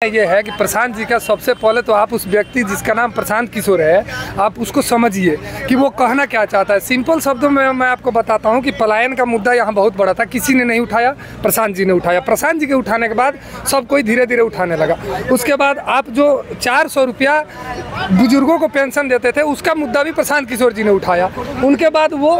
ये है कि प्रशांत जी का सबसे पहले तो आप उस व्यक्ति जिसका नाम प्रशांत किशोर है, आप उसको समझिए कि वो कहना क्या चाहता है। सिंपल शब्दों में मैं आपको बताता हूँ कि पलायन का मुद्दा यहाँ बहुत बड़ा था, किसी ने नहीं उठाया, प्रशांत जी ने उठाया। प्रशांत जी के उठाने के बाद सब कोई धीरे धीरे उठाने लगा। उसके बाद आप जो 400 रुपया बुजुर्गों को पेंशन देते थे, उसका मुद्दा भी प्रशांत किशोर जी ने उठाया। उनके बाद वो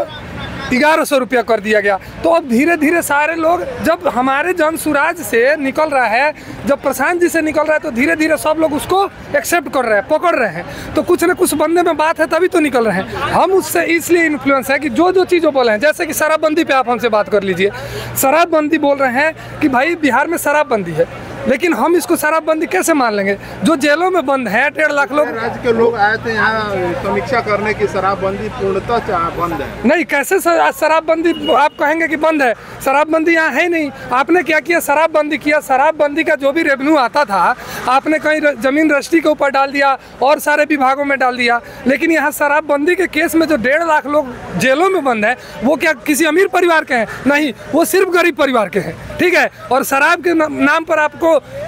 1100 रुपया कर दिया गया। तो अब धीरे धीरे सारे लोग, जब हमारे जन सुराज से निकल रहा है, जब प्रशांत जी से निकल रहा है, तो धीरे धीरे सब लोग उसको एक्सेप्ट कर रहे हैं, पकड़ रहे हैं। तो कुछ न कुछ बंदे में बात है तभी तो निकल रहे हैं। हम उससे इसलिए इन्फ्लुएंस है कि जो चीज़ बोले हैं, जैसे कि शराबबंदी पे आप हमसे बात कर लीजिए। शराबबंदी बोल रहे हैं कि भाई बिहार में शराबबंदी है, लेकिन हम इसको शराबबंदी कैसे मान लेंगे? जो जेलों में बंद है 1.5 लाख लोग, राज्य के लोग आए थे यहाँ समीक्षा करने की, शराबबंदी पूर्णतः बंद है। नहीं, कैसे शराबबंदी आप कहेंगे कि बंद है? शराबबंदी यहाँ है नहीं। आपने क्या किया? शराबबंदी किया। शराबबंदी का जो भी रेवेन्यू आता था आपने कहीं जमीन रजिस्ट्री के ऊपर डाल दिया और सारे विभागों में डाल दिया। लेकिन यहाँ शराबबंदी के केस में जो 1.5 लाख लोग जेलों में बंद है, वो क्या किसी अमीर परिवार के हैं? नहीं, वो सिर्फ गरीब परिवार के हैं। ठीक है। और शराब के नाम पर आपको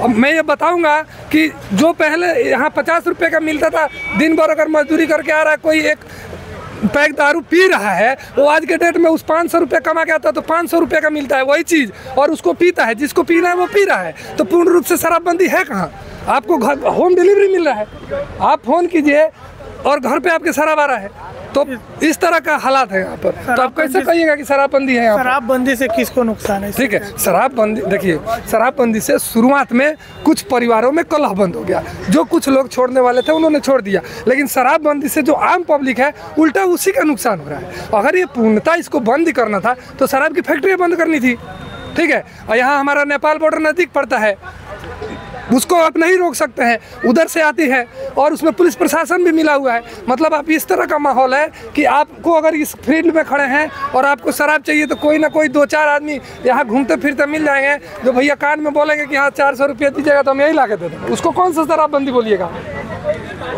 मैं ये बताऊंगा कि जो पहले यहाँ 50 रुपये का मिलता था, दिन भर अगर मजदूरी करके आ रहा है, कोई एक पैक दारू पी रहा है, वो आज के डेट में उस 500 रुपये कमा के आता है तो 500 रुपये का मिलता है वही चीज़, और उसको पीता है। जिसको पीना है वो पी रहा है। तो पूर्ण रूप से शराबबंदी है कहाँ? आपको घर होम डिलीवरी मिल रहा है, आप फ़ोन कीजिए और घर पे आपके शराब आ रहा है। तो इस तरह का हालात है यहाँ पर। तो आप कैसे कहिएगा कि शराबबंदी है यहाँ पर? शराबबंदी से किसको नुकसान है? ठीक है, शराबबंदी देखिए, शराबबंदी से शुरुआत में कुछ परिवारों में कलह बंद हो गया। जो कुछ लोग छोड़ने वाले थे उन्होंने छोड़ दिया, लेकिन शराबबंदी से जो आम पब्लिक है उल्टा उसी का नुकसान हो रहा है। अगर ये पूर्णतः इसको बंद करना था तो शराब की फैक्ट्री बंद करनी थी। ठीक है। और यहाँ हमारा नेपाल बॉर्डर नज़दीक पड़ता है, उसको आप नहीं रोक सकते हैं, उधर से आती है और उसमें पुलिस प्रशासन भी मिला हुआ है। मतलब आप इस तरह का माहौल है कि आपको अगर इस फील्ड में खड़े हैं और आपको शराब चाहिए तो कोई ना कोई 2-4 आदमी यहाँ घूमते फिरते मिल जाएंगे, जो भैया कान में बोलेंगे कि हाँ 400 रुपये दीजिएगा तो हम यही ला के दे देंगे। उसको कौन सा शराबबंदी बोलिएगा?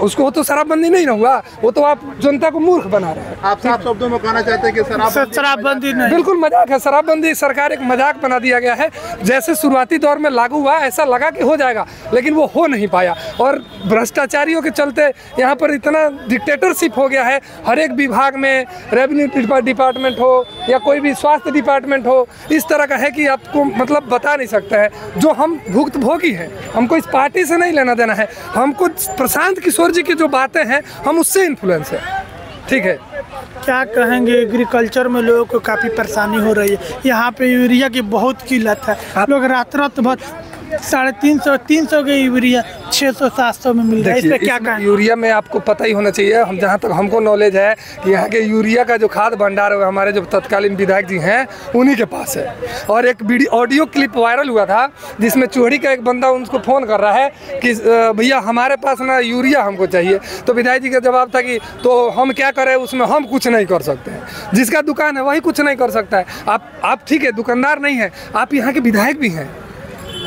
उसको तो शराबबंदी नहीं ना हुआ, वो तो आप जनता को मूर्ख बना रहे हैं। आप साफ शब्दों में कहना चाहते हैं कि शराबबंदी नहीं, बिल्कुल मजाक है। शराबबंदी सरकार एक मजाक बना दिया गया है। जैसे शुरुआती दौर में लागू हुआ ऐसा लगा कि हो जाएगा, लेकिन वो हो नहीं पाया। और भ्रष्टाचारियों के चलते यहाँ पर इतना डिक्टेटरशिप हो गया है। हर एक विभाग में, रेवेन्यू डिपार्टमेंट हो या कोई भी स्वास्थ्य डिपार्टमेंट हो, इस तरह का है कि आपको मतलब बता नहीं सकते हैं। जो हम भुक्तभोगी हैं, हमको इस पार्टी से नहीं लेना देना है, हमको प्रशांत किशोर जी की जो बातें हैं हम उससे इन्फ्लुएंस है। ठीक है। क्या कहेंगे? एग्रीकल्चर में लोगों को काफ़ी परेशानी हो रही है। यहाँ पे यूरिया की बहुत किल्लत है। लोग रात भर 350 के यूरिया 600-700 में मिल रहा है। इस पे क्या कहें? यूरिया में आपको पता ही होना चाहिए, हम जहाँ तक हमको नॉलेज है कि यहाँ के यूरिया का जो खाद भंडार है हमारे जो तत्कालीन विधायक जी हैं उन्हीं के पास है। और एक ऑडियो क्लिप वायरल हुआ था जिसमें चोरी का एक बंदा उनको फ़ोन कर रहा है कि भैया हमारे पास ना यूरिया हमको चाहिए। तो विधायक जी का जवाब था कि तो हम क्या करें, उसमें हम कुछ नहीं कर सकते हैं। जिसका दुकान है वही कुछ नहीं कर सकता है। आप ठीक है, दुकानदार नहीं है, आप यहाँ के विधायक भी हैं।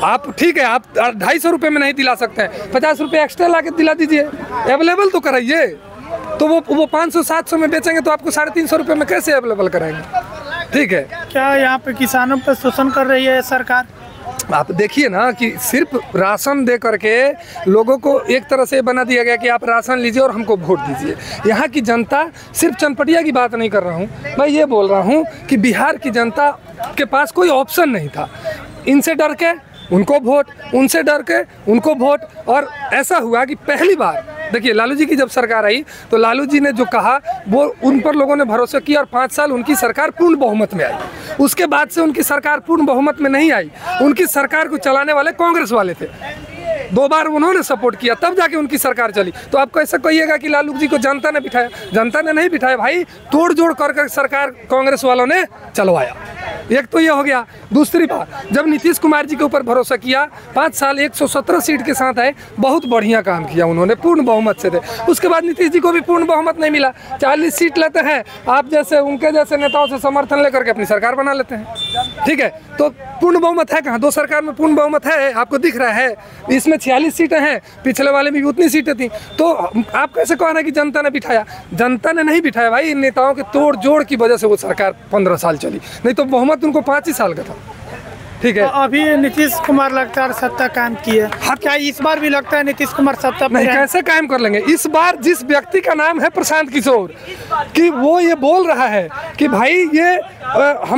आप ठीक है, आप 250 रुपये में नहीं दिला सकते हैं, 50 रुपये एक्स्ट्रा ला के दिला दीजिए, अवेलेबल तो कराइए। तो वो 500-700 में बेचेंगे तो आपको 350 रुपये में कैसे अवेलेबल कराएंगे? ठीक है। क्या यहाँ पे किसानों पर शोषण कर रही है सरकार? आप देखिए ना कि सिर्फ राशन दे करके लोगों को एक तरह से बना दिया गया कि आप राशन लीजिए और हमको वोट दीजिए। यहाँ की जनता, सिर्फ चनपटिया की बात नहीं कर रहा हूँ मैं, ये बोल रहा हूँ कि बिहार की जनता के पास कोई ऑप्शन नहीं था। इनसे डर के उनको वोट, उनसे डर के उनको वोट। और ऐसा हुआ कि पहली बार देखिए लालू जी की जब सरकार आई तो लालू जी ने जो कहा वो उन पर लोगों ने भरोसा किया और 5 साल उनकी सरकार पूर्ण बहुमत में आई। उसके बाद से उनकी सरकार पूर्ण बहुमत में नहीं आई। उनकी सरकार को चलाने वाले कांग्रेस वाले थे। 2 बार उन्होंने सपोर्ट किया, तब जाके उनकी सरकार चली। तो आप कैसे कहिएगा कि लालू जी को जनता ने बिठाया? जनता ने नहीं बिठाया भाई, तोड़ जोड़ कर सरकार कांग्रेस वालों ने चलवाया। एक तो ये हो गया। दूसरी बात, जब नीतीश कुमार जी के ऊपर भरोसा किया, 5 साल 117 सीट के साथ आए, बहुत बढ़िया काम किया उन्होंने, पूर्ण बहुमत से थे। उसके बाद नीतीश जी को भी पूर्ण बहुमत नहीं मिला। 40 सीट लेते हैं, आप जैसे उनके जैसे नेताओं से समर्थन लेकर के अपनी सरकार बना लेते हैं। ठीक है। तो पूर्ण बहुमत है कहाँ? 2 सरकार में पूर्ण बहुमत है, आपको दिख रहा है। इसमें 46 सीटें हैं, पिछले वाले में भी उतनी सीटें थी। तो आप कैसे कहना कि जनता ने बिठाया? जनता ने नहीं बिठाया भाई, इन नेताओं के तोड़ जोड़ की वजह से वो सरकार 15 साल चली, नहीं तो बहुमत उनको 5 ही साल का था। ठीक है। तो अभी नीतीश कुमार लगातार सत्ता कायम की है, क्या इस बार भी लगता है नीतीश कुमार सत्ता नहीं, पे कैसे कायम कर लेंगे? इस बार जिस व्यक्ति का नाम है प्रशांत किशोर, कि वो ये बोल रहा है कि भाई ये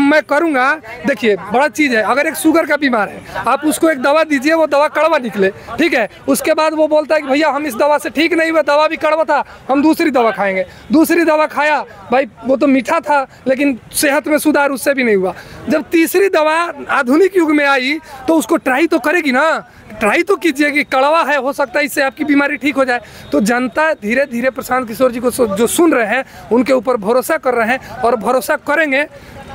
मैं करूँगा। देखिए बड़ा चीज़ है, अगर एक शुगर का बीमार है, आप उसको एक दवा दीजिए, वो दवा कड़वा निकले, ठीक है, उसके बाद वो बोलता है कि भैया हम इस दवा से ठीक नहीं हुआ, दवा भी कड़वा था, हम दूसरी दवा खाएंगे। दूसरी दवा खाया, भाई वो तो मीठा था लेकिन सेहत में सुधार उससे भी नहीं हुआ। जब तीसरी दवा आधुनिक युग में आई तो उसको ट्राई तो करेगी ना, ट्राई तो कीजिए कि कड़वा है, हो सकता है इससे आपकी बीमारी ठीक हो जाए। तो जनता धीरे धीरे प्रशांत किशोर जी को जो सुन रहे हैं उनके ऊपर भरोसा कर रहे हैं, और भरोसा करेंगे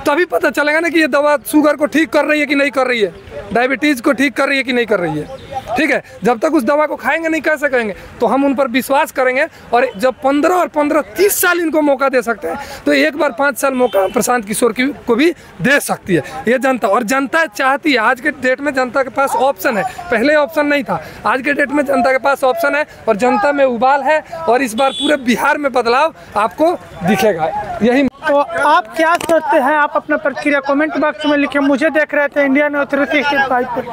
तभी पता चलेगा ना कि ये दवा शुगर को ठीक कर रही है कि नहीं कर रही है, डायबिटीज़ को ठीक कर रही है कि नहीं कर रही है, ठीक है। जब तक उस दवा को खाएंगे नहीं कह सकेंगे, तो हम उन पर विश्वास करेंगे। और जब 15 और 15-30 साल इनको मौका दे सकते हैं, तो एक बार 5 साल मौका प्रशांत किशोर को भी दे सकती है ये जनता। और जनता चाहती है, आज के डेट में जनता के पास ऑप्शन है, पहले ऑप्शन नहीं था, आज के डेट में जनता के पास ऑप्शन है, और जनता में उबाल है, और इस बार पूरे बिहार में बदलाव आपको दिखेगा। यही तो आप क्या सोचते हैं? आप अपना प्रतिक्रिया कमेंट बॉक्स में लिखें। मुझे देख रहे थे इंडियन न्यूज़ 365 पर।